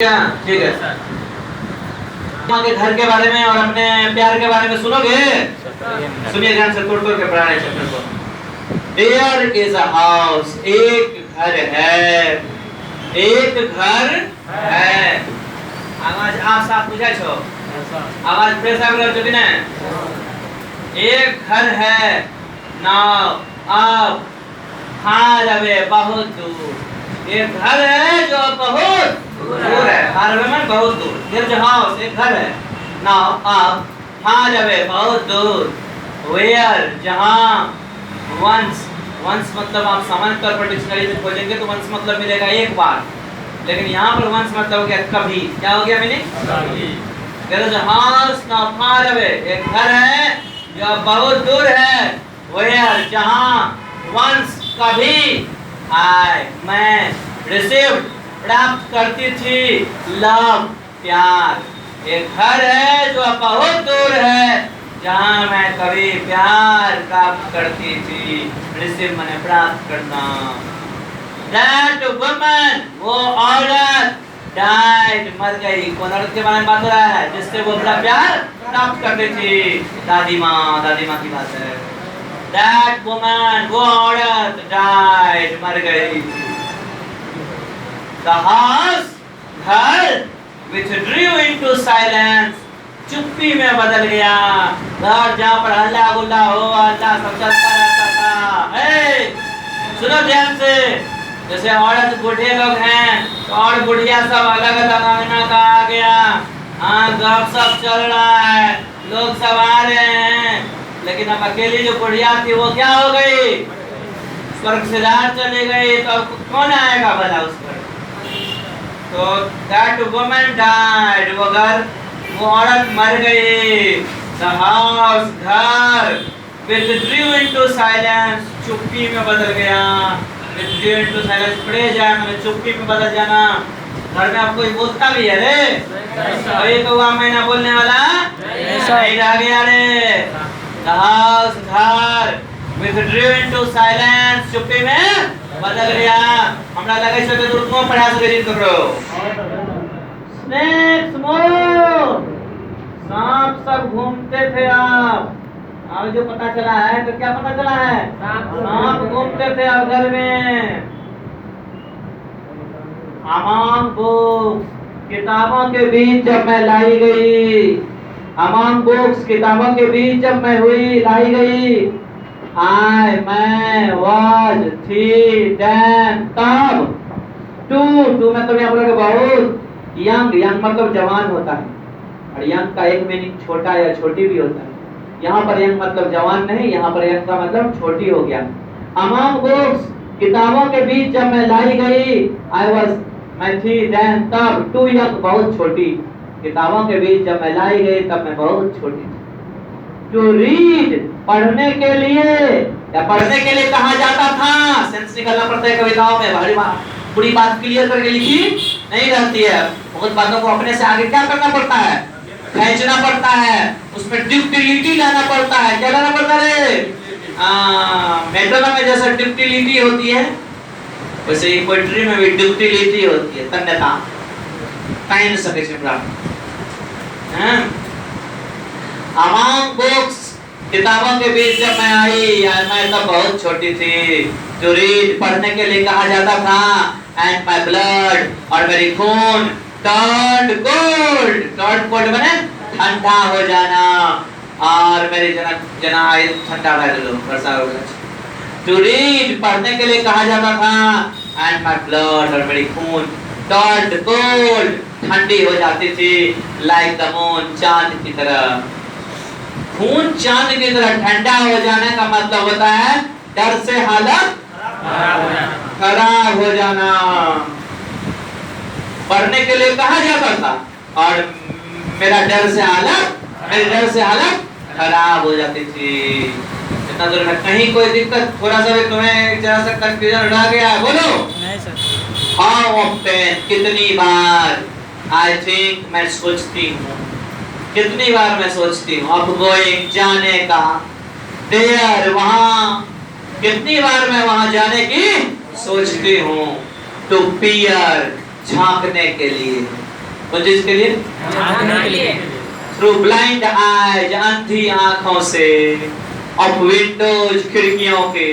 क्या ठीक है सर। के घर के बारे में और अपने प्यार के बारे में सुनोगे? सुनिए ध्यान से, तोड़ तोड़ के पढ़ा रहे चैप्टर को। देयर इज अ हाउस, एक घर है, एक घर है। आवाज आप साफ बुझाय छो? आवाज फ्रेश आ रहल छै कि नहीं? एक घर है। नाउ अब हाँ जावे बहुत दूर। एक घर है जो बहुत दूर है। फार में बहुत दूर। देयर इज हाउस, एक घर है। नाउ अब हाँ जावे बहुत दूर। वेयर, जहाँ। वंस, वंस मतलब आप सामान्य तौर पर डिक्शनरी में खोजेंगे तो वंस मतलब मिलेगा एक बार, लेकिन यहाँ पर वंस मतलब हो गया कभी। क्या हो गया मीनिंग? कभी। There is a house now far away, एक घर है जो बहुत दूर है। वेयर, जहाँ। वंस, कभी। आई, मैं। रिसीव्ड, प्राप्त करती थी। लव, प्यार। एक घर है जो बहुत दूर है जहाँ मैं कभी प्यार प्राप्त करती थी। रिसीव माने प्राप्त करना। That woman, वो औरत, died, मर गई। कौन औरत के बारे में बात हो रहा है? जिससे वो अपना प्यार प्राप्त करती थी। दादी माँ की बात है। That woman, वो औरत, died, मर गई। The house, घर, withdrew into silence, चुप्पी में बदल गया। घर जहाँ पर हल्ला गुल्ला हो, हल्ला सब चलता रहता था। सुनो ध्यान से। जैसे औरत बूढ़े लोग हैं तो और बुढ़िया सब अलग अलग अंगना का आ गया। हाँ, गप सब चल रहा है, लोग सब आ रहे हैं, लेकिन अब अकेली जो बुढ़िया थी वो क्या हो गई? स्वर्ग से बाहर चली गई। तो कौन आएगा भला उस पर? तो that woman died, वो घर, वो औरत मर गई। The house, घर, withdrew into silence, चुप्पी में बदल गया। withdrew into silence पढ़े जाए मैंने चुप्पी में बदल जाना। घर में आप कोई बोलता भी है रे? अभी तो वहाँ मैं ना बोलने वाला नहीं रह गया रे। The house, घर, withdrew into silence, चुप्पी में बदल गया। हमरा लगे छै तो दूर पढ़ा सके दिन करो। स्नेक्स मोर, सांप सब घूमते थे। अब जो पता चला है तो क्या पता चला है? सांप घूमते थे अब घर में। अमंग बुक्स, किताबों के बीच जब मैं लाई गई। अमंग बुक्स, किताबों के बीच जब मैं हुई, लाई गई। आई, मैं, वाज, थी, देन, तब। टू मतलब यहाँ पर बहुत। यंग, यंग मतलब जवान होता है, और यंग का एक मीनिंग छोटा या छोटी भी होता है। यहाँ पर यंग मतलब जवान नहीं, यहाँ पर यंग का मतलब छोटी हो गया। अमंग बुक्स, किताबों के बीच जब मैं लाई गई। आई वाज, मैं थी, देन, तब। टू यंग, बहुत छोटी। किताबों के बीच जब मैं लाई गई तब मैं बहुत छोटी थी। टू रीड, पढ़ने के लिए, या पढ़ने के लिए कहा जाता था। सेंस निकालना पड़ता है कविताओं में। भारी पूरी बात क्लियर करके लिखी नहीं रहती है। बहुत बातों को अपने से आगे क्या करना पड़ता है? खींचना पड़ता है, उसमें डिक्टिलिटी लाना पड़ता है। क्या लाना पड़ता है? मेट्रोनोम में जैसे डिक्टिलिटी होती है वैसे ही पोएट्री में भी डिक्टिलिटी होती है। तन्यता, टाइम सके से प्राप्त। अमंग बुक्स, किताबों के बीच जब मैं आई, मैं तब बहुत छोटी थी। टू रीड, पढ़ने के लिए कहा जाता था। एंड माय ब्लड, और मेरी खून, टर्न्ड कोल्ड, टर्न्ड कोल्ड माने ठंडा हो जाना, और मेरी जना ठंडा वर्षा हो गया। टू रीड, पढ़ने के लिए कहा जाता था। एंड माय ब्लड, और मेरी खून, टर्न्ड कोल्ड, ठंडी हो जाती थी। लाइक द मून, चांद की तरह। खून चांद की तरह ठंडा हो जाने का मतलब होता है डर से हालत खराब हो जाना। पढ़ने के लिए कहा जाता था और मेरी डर से हालत खराब हो जाती थी। इतना दूर में कहीं कोई दिक्कत, थोड़ा सा भी तुम्हें जरा सा कंफ्यूजन रह गया? बोलो। नहीं सर। हाउ ऑफ्टन, कितनी बार। आई थिंक, मैं सोचती हूँ। कितनी बार मैं सोचती हूँ। अब गोइंग, जाने का। देयर, वहाँ, कितनी बार मैं वहाँ जाने की सोचती हूँ। टू पीयर, झांकने के लिए। कौन चीज के लिए? झांकने के लिए। थ्रू ब्लाइंड आइज, अंधी आंखों से, ऑफ विंडोज, खिड़कियों के।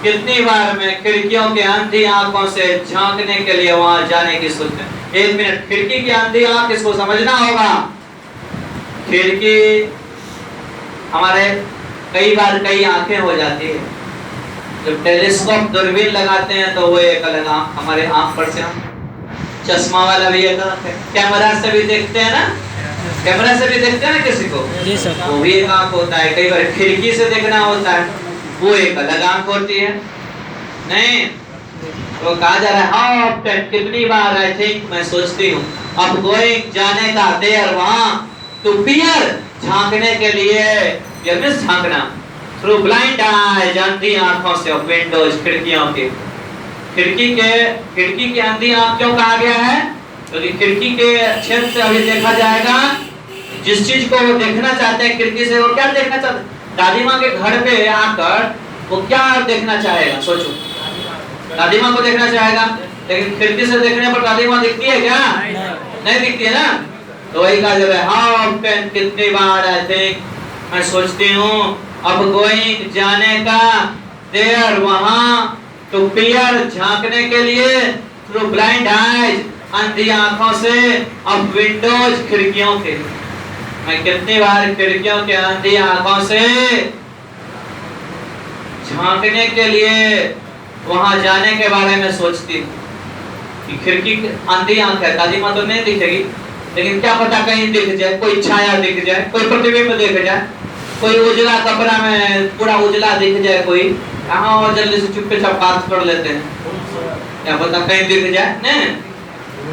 कितनी बार मैं खिड़कियों के अंधी आंखों से झांकने के लिए वहां जाने की सोचता। एक मिनट, खिड़की की अंधी आंख इसको समझना होगा। खिड़की हमारे कई बार कई आंखें हो जाती है। जब टेलीस्कोप दूरबीन लगाते हैं तो वो एक अलग आंख, हमारे आंख पर से चश्मा वाला भी एक आंख है। कैमरा से भी देखते हैं ना, कैमरा से भी देखते हैं ना किसी को, जी सर, वो भी एक आंख होता है। कई बार खिड़की से देखना होता है, वो एक अलग आंख होती है। नहीं तो कहा जा रहा है हाउ ऑफ्टन, कितनी बार आई थिंक, मैं सोचती हूँ, अब गोइंग, जाने का, देयर, वहां, टू पियर, झांकने के लिए, पियर मींस झांकना, थ्रू ब्लाइंड आइज, अंधी आंखों से, ऑफ विंडोज, खिड़कियों के। खिड़की की अंधी आंख क्यों कहा गया है? क्योंकि खिड़की के छेद से अभी देखा जाएगा जिस चीज को वो देखना चाहते हैं खिड़की से, वो क्या देखना चाहते हैं? दादी माँ के घर पे आकर वो क्या देखना चाहेगा? सोचो, दादी माँ को देखना चाहेगा, लेकिन खिड़की से देखने पर दादी माँ दिखती है क्या? नहीं दिखती है ना। तो वही कहा जा रहा है हाउ ऑफ्टन, कितनी बार आई थिंक, मैं सोचती हूँ, अब गोइंग, जाने का, देयर, वहां, टू पियर, झांकने के लिए, थ्रू ब्लाइंड आइज, अंधी आंखों से, ऑफ विंडोज, खिड़कियों के। मैं कितनी बार खिड़कियों के अंधी आंखों से झांकने के लिए वहां जाने के बारे में सोचती हूँ कि खिड़की अंधी आंख है, दादी माँ तो नहीं दिखेगी, लेकिन क्या पता कहीं दिख जाए, कोई छाया दिख जाए, कोई प्रतिबिंब दिख जाए, कोई उजला कपड़ा में पूरा उजला दिख जाए, कोई कहाँ, और जल्दी से चुपके चाप बात कर लेते हैं, क्या पता कहीं दिख जाए। नहीं,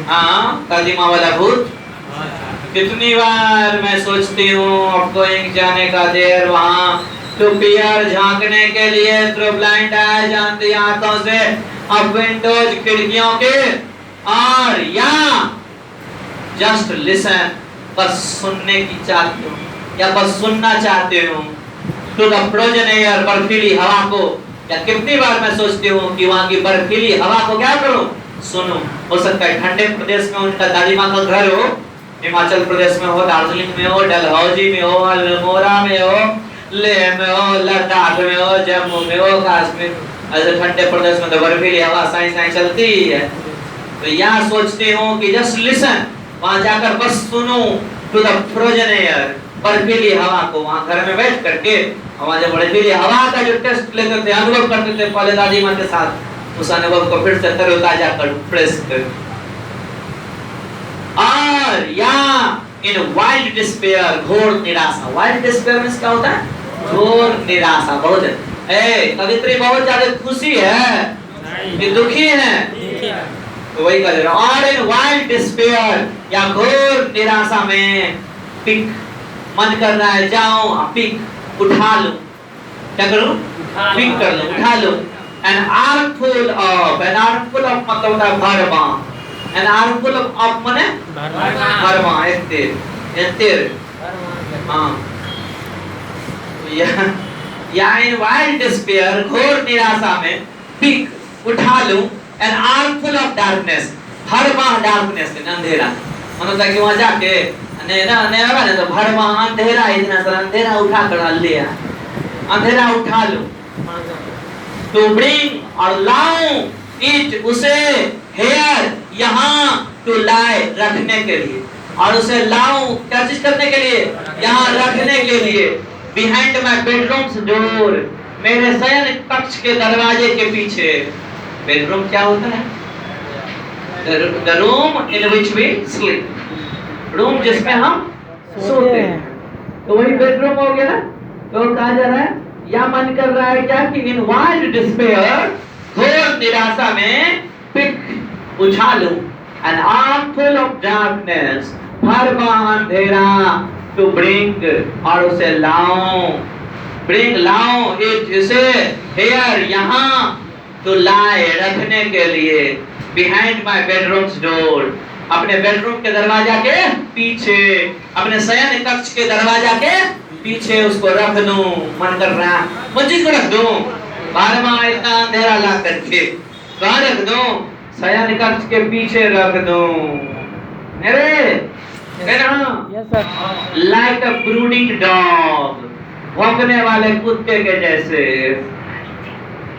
हाँ, दादी माँ वाला भूत। कितनी बार मैं सोचती हूँ अब गोइंग, जाने का, देर, वहां, टू पियर, झांकने के लिए, थ्रू ब्लाइंड आइज, अंधी आंखों से, अब विंडोज, खिड़कियों के, और या जस्ट लिसन, बस सुनने की चाहती हूँ, या बस सुनना चाहते हूँ, टू द फ्रोजन एयर, बर्फीली हवा को। या कितनी बार मैं सोचती हूँ कि वहां की बर्फीली हवा को क्या करूं? सुनूं। हो सकता है ठंडे प्रदेश में उनका दादी माँ का घर हो, हिमाचल प्रदेश में हो, दार्जिलिंग में हो, डलहौजी में हो, अल्मोड़ा में हो, लेह में हो, लद्दाख में हो, जम्मू में हो, कश्मीर, ऐसे ठंडे प्रदेश में तो बर्फीली हवा साई चलती ही है। तो यहाँ सोचती हूँ कि जस्ट लिसन, वहां जाकर बस सुनूं, टू द फ्रोजन एयर, बर्फीली हवा को। वहां घर में बैठ करके वहां जब बर्फीली हवा का जो टेस्ट लेते थे, अनुभव करते थे पहले दादी माँ के साथ, उस अनुभव को फिर से तरोताजा कर, फ्रेश कर। और या इन वाइल्ड डिस्पेयर, घोर निराशा। वाइल्ड डिस्पेयर मींस क्या होता है? घोर निराशा। बहुत कवित्री बहुत ज्यादा खुशी है कि दुखी है, तो वही कह रहा और इन वाइल्ड डिस्पेयर, या घोर निराशा में, पिक, मन कर रहा है जाऊं, पिक, उठा लूं, क्या करूं? पिक कर लूं, उठा लूं। An armful of, an armful of मतलब होता है भरवा, एन आर्मफुल ऑफ माने भरवा, एक तीर, हाँ, या इन वाइल्ड डिस्पेयर, घोर निराशा में, पिक, उठा लूं, एन आर्मफुल ऑफ डार्कनेस, भरवा डार्कनेस, अंधेरा, मतलब कि वहां जाके अंधेरा तो भरवा अंधेरा, इतना सारा अंधेरा उठा कर लिया, अंधेरा उठा लो, टू ब्रिंग और लाऊं, इट उसे, हेयर यहाँ, टू लाई रखने के लिए, और उसे लाऊं क्या चीज करने के लिए? यहाँ रखने के लिए, बिहाइंड माय बेडरूम्स डोर, मेरे शयन कक्ष के दरवाजे के पीछे। बेडरूम क्या होता है? The room in which we sleep, room जिसमें हम सोते हैं, तो वही बेडरूम हो गया ना। तो कहा जा रहा है, या मन कर रहा है क्या कि इन वाइल्ड डिस्पेयर, घोर निराशा में, पिक, उठा लूं, N arm full of darkness, भरवा अंधेरा, टू ब्रिंग और उसे लाऊं, ब्रिंग लाऊं, इट इसे, हेयर यहाँ, टू लाई रखने के लिए, बिहाइंड माय बेडरूम्स डोर, अपने बेडरूम के दरवाजा के पीछे, अपने शयन कक्ष के दरवाजा के पीछे उसको रख दूं। मन कर रहा है मुझ चीज को रख दूं, बारहवां इतना अंधेरा ला करके कहाँ रख दूं? शयन कक्ष के पीछे रख दूं। मेरे yes sir. Like a brooding dog, भौंकने वाले कुत्ते के जैसे।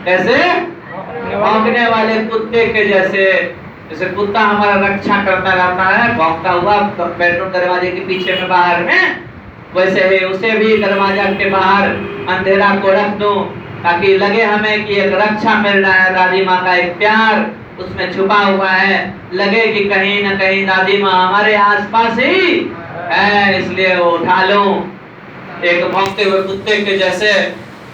कैसे? भौंकने वाले कुत्ते के जैसे। जैसे कुत्ता हमारा रक्षा करता रहता है भौंकता हुआ बेडरूम दरवाजे के पीछे में बाहर में, वैसे ही उसे भी दरवाजा के बाहर अंधेरा को रख दो ताकि लगे हमें कि एक रक्षा मिल रहा है, दादी माँ का एक प्यार उसमें छुपा हुआ है, लगे कि कहीं ना कहीं दादी माँ हमारे आसपास ही है, इसलिए वो उठा लूं एक भौंकते हुए कुत्ते के जैसे।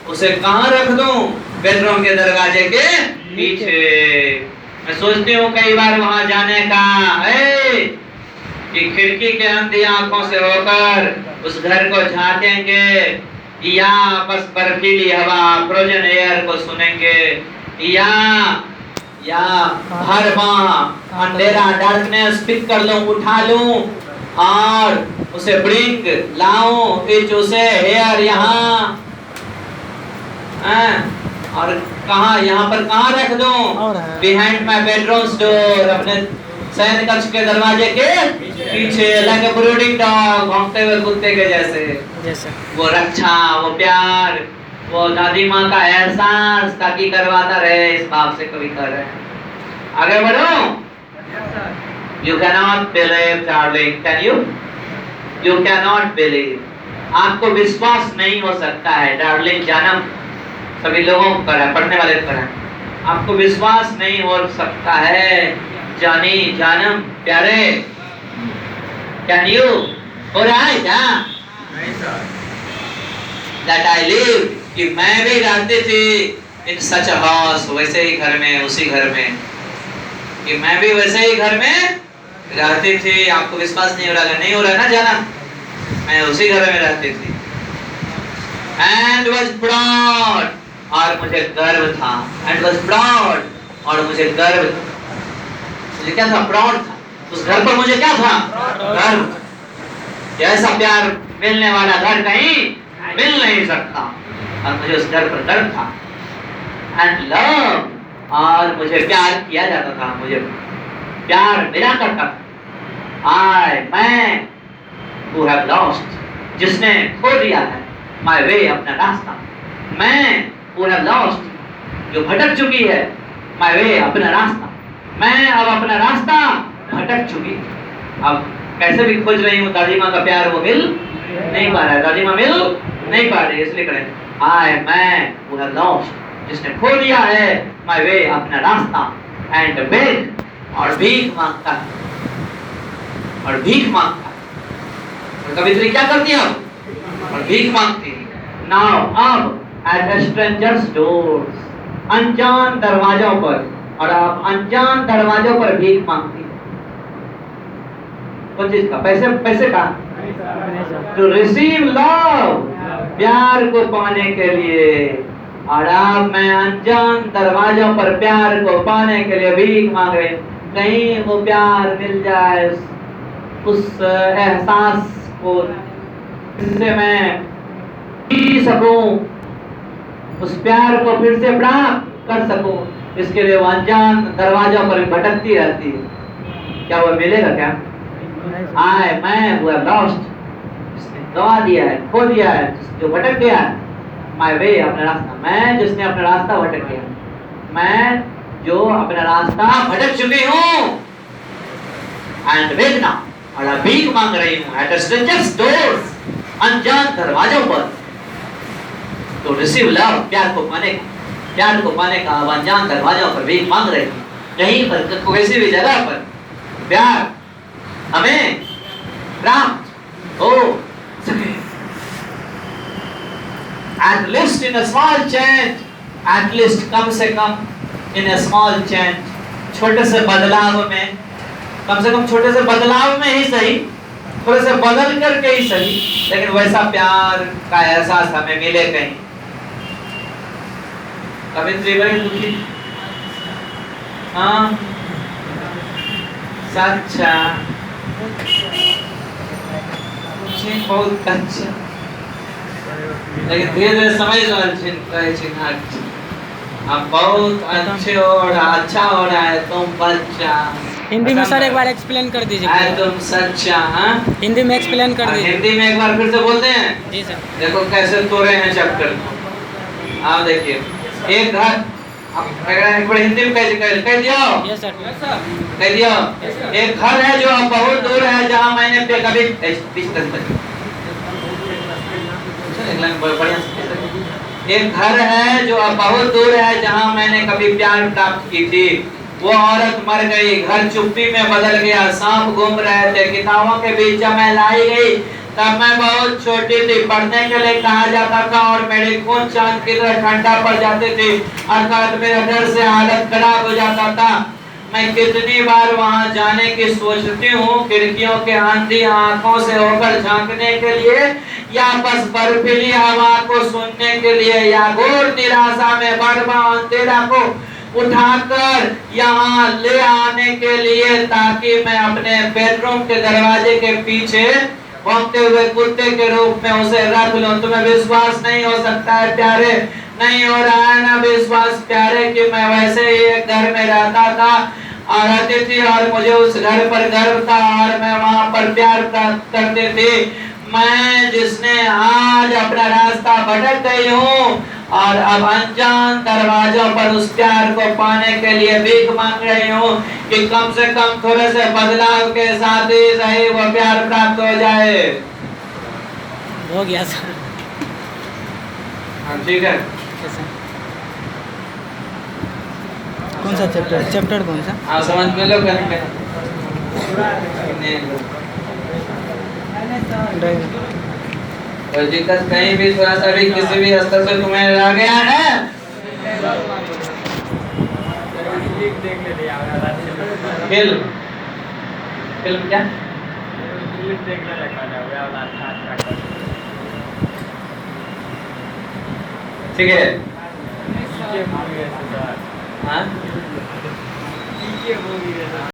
उसे कहाँ रख दूं? बेडरूम के दरवाजे के पीछे। मैं सोचती हूँ कई बार वहां जाने का, कि खिड़की के अंधी आंखों से होकर उस घर को झांकेंगे या बस बर्फीली हवा फ्रोजन एयर को सुनेंगे, या हर माह अंधेरा डार्कनेस पिक कर लूं, उठा लूं और उसे ब्रिंग लाऊं, इच उसे हेयर यहाँ और कहाँ यहाँ पर कहाँ रख दूं? बिहाइंड माय बेडरूम डोर, अपने शयन कक्ष के दरवाजे के पीछे, लाइक अ ब्रूडिंग डॉग, भौंकते हुए कुत्ते के जैसे। वो रक्षा, वो प्यार, वो दादी माँ का एहसास ताकि करवाता रहे इस बाप से कभी कर रहे। आगे बढ़ो। You cannot believe, darling, can you? You cannot believe. आपको विश्वास नहीं हो सकता है, डार्लिंग जानम, सभी लोगों को करा, पढ़ने वाले को करा। आपको विश्वास नहीं हो सकता है जानी जानम प्यारे, कैन यू? हो रहा है क्या? That I live, कि मैं भी रहती थी in such a house, वैसे ही घर में, उसी घर में, कि मैं भी वैसे ही घर में रहती थी। आपको विश्वास नहीं हो रहा? नहीं हो रहा ना जाना? मैं उसी घर में रहती थी। And was proud, और मुझे गर्व था। And was proud, और मुझे गर्व था। मुझे क्या था? प्राउड था। उस घर पर मुझे क्या था? गर्व। ऐसा प्यार मिलने वाला घर कहीं मिल नहीं सकता, और मुझे उस घर पर गर्व था। And love, और मुझे प्यार किया जाता था, मुझे प्यार मिला करता था। मैं who have lost, जिसने खो दिया है my way, अपना रास्ता। मैं who have lost, जो भटक चुकी है my way, अपना रास्ता। मैं अब अपना रास्ता भटक चुकी, अब कैसे भी खोज रही हूँ दादी माँ का प्यार, वो मिल नहीं पा रहा है, दादी माँ मिल नहीं पा रही, इसलिए करें मैं who have lost, जिसने खो दिया है my way, अपना रास्ता, and beg, और भीख मांगता है, और भीख मांगता है। और कवित्री क्या करती है? और भीख मांगती है। Now, अब at a stranger's doors, अनजान दरवाजों पर, और आप अनजान दरवाजों पर भीख मांगती है। कौन चीज का? पैसे का? To receive love, प्यार को पाने के लिए। और अब मैं अनजान दरवाजों पर प्यार को पाने के लिए भीख मांग रही, कहीं वो प्यार मिल जाए, उस एहसास को जिससे मैं पी सकूं, उस प्यार को फिर से प्राप्त कर सकूं, इसके लिए वो अनजान दरवाजों पर भटकती रहती है। क्या वो मिलेगा क्या? मैं वो लॉस्ट, जिसने गवा दिया है, खो दिया है, जो भटक गया है, माय वे, अपना रास्ता। मैं जिसने अपना रास्ता भटक गया, मैं जो अपना रास्ता भटक चुकी हूँ। एंड वेग नाउ, और भीख मांग रही हूँ एट अ स्ट्रेंजर्स डोर्स, अनजान दरवाजों पर। तो रिसीव लव, प्यार को पाने का अब अनजान दरवाजों पर भीख मांग रही हूँ। कहीं पर, किसी भी जगह पर प्यार हमें प्राप्त हो सके। At least in a small change, at least कम से कम in a small change, छोटे से बदलाव में, कम से कम छोटे से बदलाव में ही सही, थोड़े से बदल करके ही सही, लेकिन वैसा प्यार का एहसास हमें मिले कहीं। कवित्री बड़ी दुखी, हाँ सच्चा, बहुत अच्छा, लेकिन धीरे धीरे समझ अब बहुत अच्छे हो रहा, अच्छा हो रहा है तुम बच्चा। हिंदी में सर एक बार एक्सप्लेन कर दीजिए। है तुम सच्चा, हाँ? हिंदी में एक्सप्लेन कर दीजिए। हिंदी में एक बार फिर से बोलते हैं। जी सर। देखो कैसे तोड़े हैं चैप्टर को। आप देखिए, एक घर, एक बार हिंदी में कह दिया। Yes sir. कह दिया। एक घर है जो अब बहुत दूर है, जहाँ मैंने कभी एक घर है जो अब बहुत दूर है, जहाँ मैंने कभी प्यार प्राप्त की थी। वो औरत मर गई, घर चुप्पी में बदल गया, सांप घूम रहे थे, किताबों के बीच में लाई गई। तब मैं बहुत छोटी थी, पढ़ने के लिए कहा जाता था और मेरे खून चांद की तरह ठंडा पड़ जाते थे, अर्थात मेरा डर से हालत खराब हो जाता था। मैं कितनी बार वहां जाने की सोचती हूँ, खिड़कियों के आंधी आंखों से होकर झांकने के लिए, या बस बर्फीली हवा को सुनने के लिए, या घोर निराशा में बर्मा अंधेरा को उठाकर यहाँ ले आने के लिए, ताकि मैं अपने बेडरूम के दरवाजे के पीछे भौंकते हुए कुत्ते के रूप में उसे रख लूं। तुम्हें विश्वास नहीं हो सकता है प्यारे, नहीं हो रहा है ना विश्वास प्यारे, कि मैं वैसे ही एक घर में रहता था और रहती थी, और मुझे उस घर पर गर्व था और मैं वहां पर प्यार प्राप्त करती थी। मैं जिसने आज अपना रास्ता भटक गई हूँ और अब अनजान दरवाजों पर उस प्यार को पाने के लिए भीख मांग रही हूँ, कि कम से कम थोड़े से बदलाव के साथ ही सही वो प्यार प्राप्त हो जाए। हो गया सर। हाँ ठीक है। कौन सा चैप्टर? चैप्टर कौन सा? आप समझ में लो करेंगे। कोई दिक्कत कहीं भी थोड़ा सा भी किसी भी स्तर से तुम्हें आ गया है? फिल्म फिल्म क्या? ठीक है। हाँ